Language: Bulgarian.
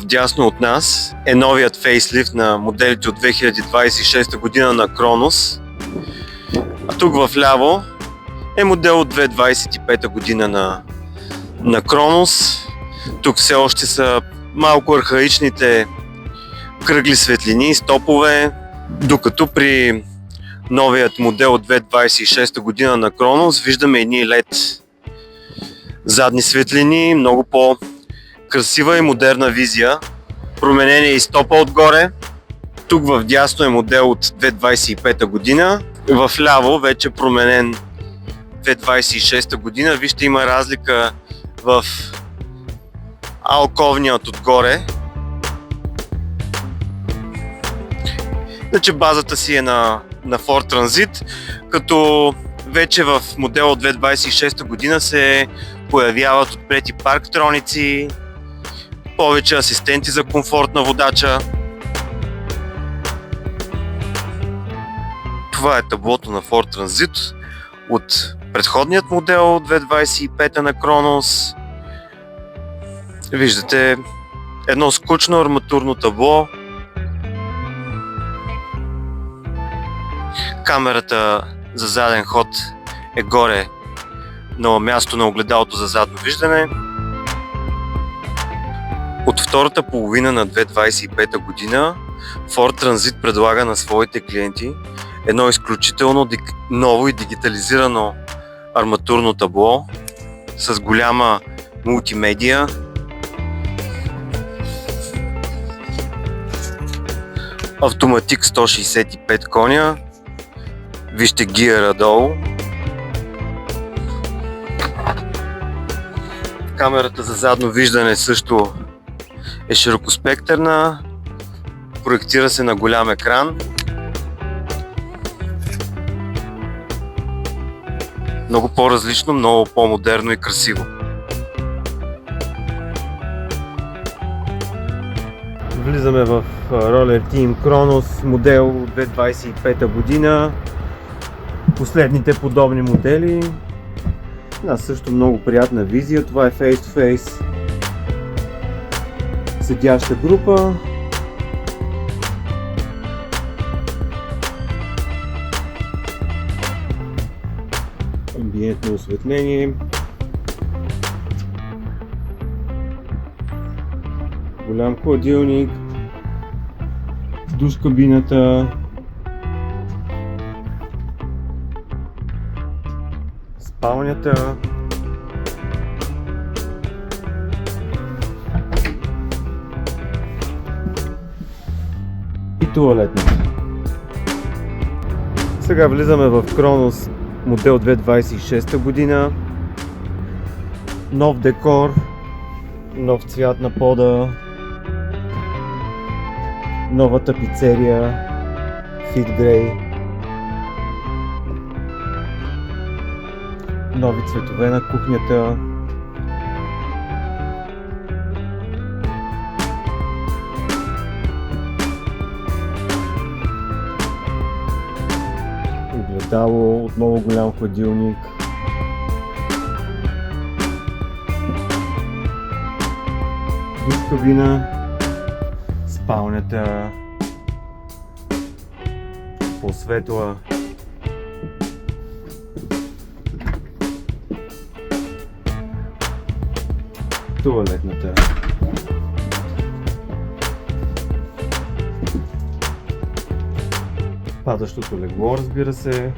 вдясно от нас е новият фейслифт на моделите от 2026 година на Kronos. А тук в ляво е модел от 2025 година на Kronos. Тук все още са малко архаичните кръгли светлини, стопове, докато при новият модел от 2026 година на Kronos виждаме едни LED задни светлини, много по-красива и модерна визия. Променен е и стопа отгоре. Тук в дясно е модел от 2025 година. В ляво вече променен 2026 година. Вижте, има разлика в алковният отгоре. Значи базата си е на Ford Transit, като вече в модел от 2026 година се появяват отпред и парктроници, повече асистенти за комфорт на водача. Това е таблото на Ford Transit от предходният модел от 2025 на Kronos. Виждате едно скучно арматурно табло. Камерата за заден ход е горе на място на огледалото за задно виждане. От втората половина на 2025 година Ford Transit предлага на своите клиенти едно изключително ново и дигитализирано арматурно табло с голяма мултимедия, автоматик 165 коня, вижте гиъра долу. Камерата за задно виждане също е широкоспектърна, проектира се на голям екран. Много по-различно, много по-модерно и красиво. Влизаме в Roller Team Kronos модел от 2025 година. Последните подобни модели. Също много приятна визия. Това е face-to-face седяща група. Амбиентно осветление. Голям хладилник. Душ кабината. Спалнята. И туалетната. Сега влизаме в Kronos модел 2026 година. Нов декор, нов цвят на пода, нова тапицерия, Fit Grey, нови цветове на кухнята. Огледало, отново голям хладилник. Душ кабина, спалнята, по-светла. Туалетната. Падащото легло, разбира се.